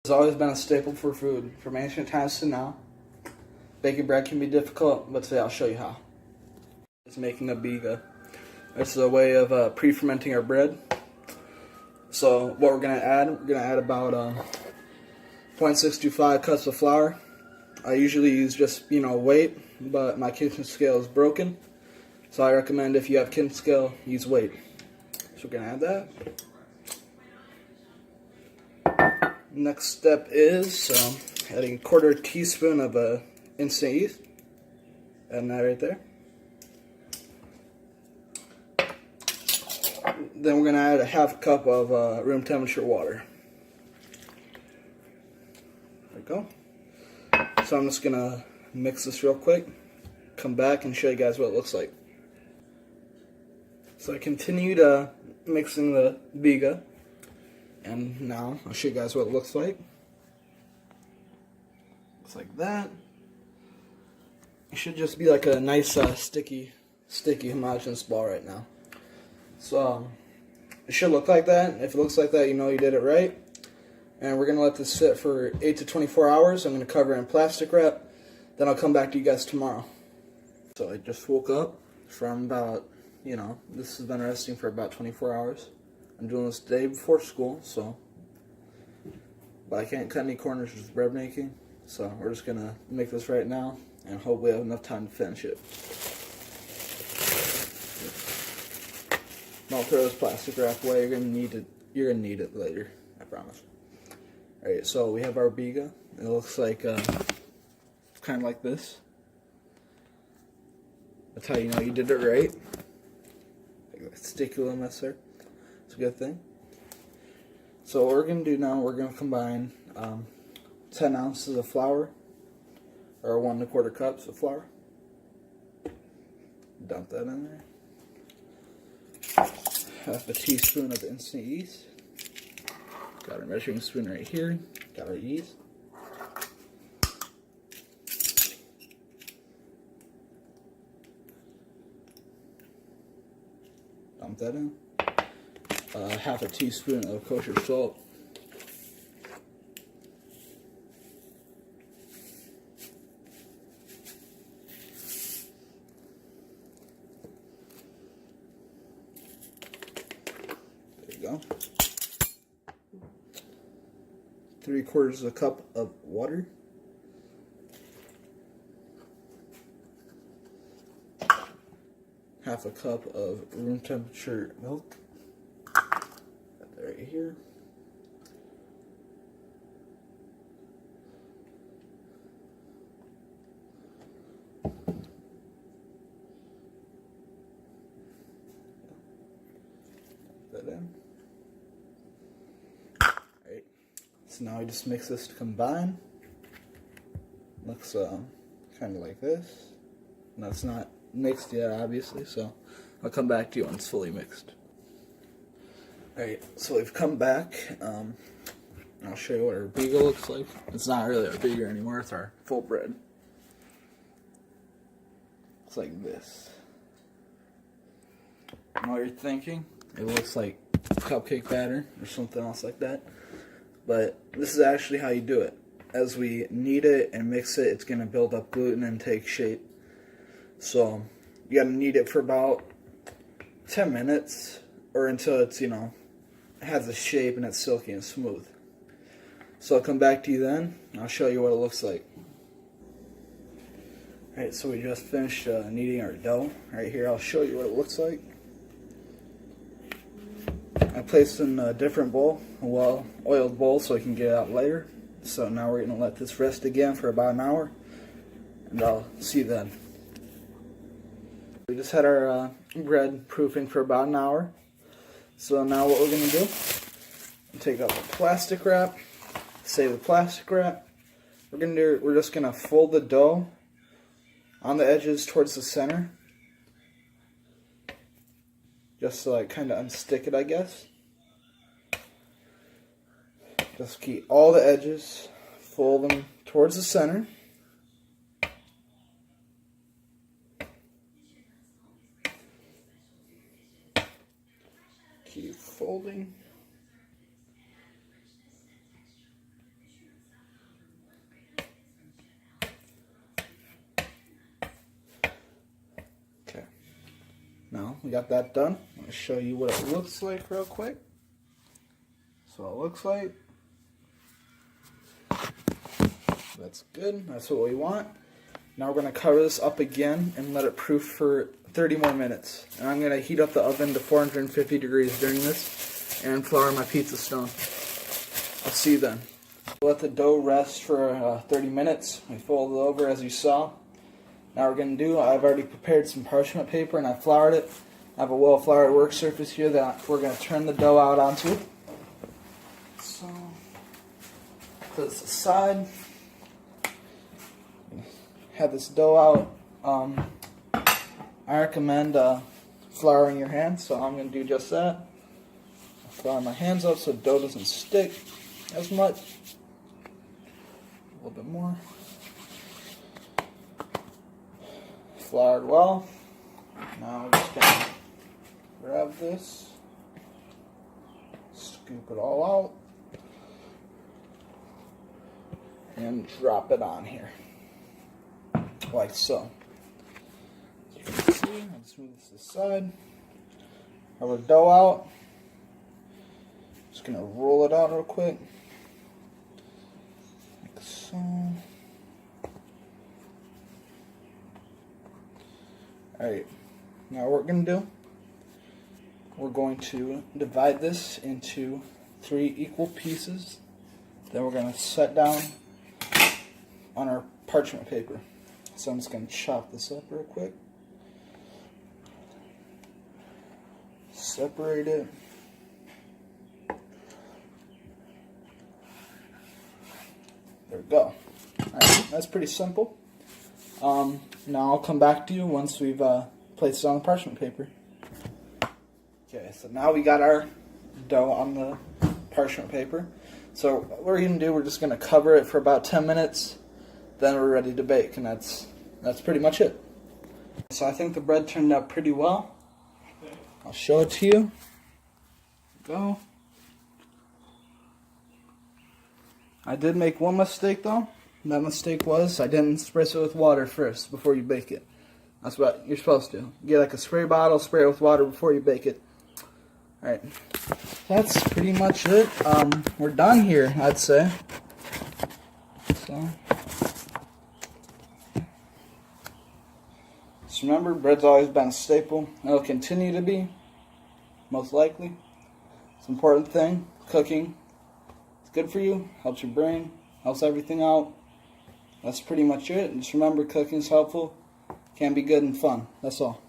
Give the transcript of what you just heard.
It's always been a staple for food, from ancient times to now. Baking bread can be difficult, but today I'll show you how. It's making a biga. It's a way of pre-fermenting our bread. So what we're going to add about 0.625 cups of flour. I usually use just, weight, but my kitchen scale is broken. So I recommend if you have kitchen scale, use weight. So we're going to add that. Next step is adding a quarter teaspoon of instant yeast. Adding that right there. Then we're going to add a half cup of room temperature water. There we go. So I'm just going to mix this real quick, come back and show you guys what it looks like. So I continued mixing the biga, and now I'll show you guys what it looks like. Looks like that. It should just be like a nice sticky homogeneous ball right now. So it should look like that. If it looks like that, you know you did it right. And we're going to let this sit for 8 to 24 hours. I'm going to cover it in plastic wrap. Then I'll come back to you guys tomorrow. So I just woke up from about, this has been resting for about 24 hours. I'm doing this day before school, but I can't cut any corners with bread making. So we're just going to make this right now and hope we have enough time to finish it. Don't throw this plastic wrap away. You're gonna need it later. I promise. All right, so we have our biga. It looks like kind of like this. That's how you know you did it right. Like that sticky little mess there. It's a good thing. So what we're gonna do now, we're gonna combine 10 ounces of flour, or 1 1/4 cups of flour. Dump that in there. Half a teaspoon of instant yeast. Got our measuring spoon right here. Got our yeast. Dump that in. Half a teaspoon of kosher salt. Go. 3/4 of a cup of water. Half a cup of room temperature milk. Got that right here. Put that in. So now we just mix this to combine. Looks kind of like this. No, it's not mixed yet, obviously, so I'll come back to you when it's fully mixed. Alright, so we've come back. I'll show you what our biga looks like. It's not really our biga anymore, it's our full bread. It's like this. I know what you're thinking. It looks like cupcake batter or something else like that. But this is actually how you do it. As we knead it and mix it, it's going to build up gluten and take shape. So you got to knead it for about 10 minutes or until it's, has a shape and it's silky and smooth. So I'll come back to you then. I'll show you what it looks like. Alright, so we just finished kneading our dough. Right here, I'll show you what it looks like. I placed in a different bowl, a well-oiled bowl, so I can get it out later. So now we're going to let this rest again for about an hour, and I'll see you then. We just had our bread proofing for about an hour. So now what we're going to do, take out the plastic wrap, save the plastic wrap. We're just going to fold the dough on the edges towards the center, just to kind of unstick it, I guess. Just keep all the edges, fold them towards the center. Keep folding. we got that done. I'm going to show you what it looks like real quick. So it looks like. That's good. That's what we want. Now we're going to cover this up again and let it proof for 30 more minutes. And I'm going to heat up the oven to 450 degrees during this and flour my pizza stone. I'll see you then. Let the dough rest for 30 minutes. We fold it over as you saw. Now what we're going to do, I've already prepared some parchment paper and I floured it. I have a well-floured work surface here that we're going to turn the dough out onto. So, put this aside. Have this dough out. I recommend flouring your hands, so I'm going to do just that. I'll flour my hands up so the dough doesn't stick as much. A little bit more. Floured well. Now we're just going to grab this, scoop it all out, and drop it on here. Like so. As you can see, let's move this aside. Have our dough out. Just gonna roll it out real quick. Like so. Alright, now what we're gonna do, we're going to divide this into 3 equal pieces. Then we're gonna set down on our parchment paper. So I'm just going to chop this up real quick. Separate it. There we go. Alright, that's pretty simple. Now I'll come back to you once we've placed it on the parchment paper. Okay, so now we got our dough on the parchment paper. So what we're going to do, we're just going to cover it for about 10 minutes. Then we're ready to bake, and that's pretty much it. So I think the bread turned out pretty well. I'll show it to you. Go. I did make one mistake though. That mistake was I didn't spritz it with water first before you bake it. That's what you're supposed to. Get like a spray bottle, spray it with water before you bake it. Alright. That's pretty much it. We're done here, I'd say. So. Just remember, bread's always been a staple. It'll continue to be, most likely. It's an important thing. Cooking. It's good for you. Helps your brain. Helps everything out. That's pretty much it. Just remember, cooking's helpful. Can be good and fun. That's all.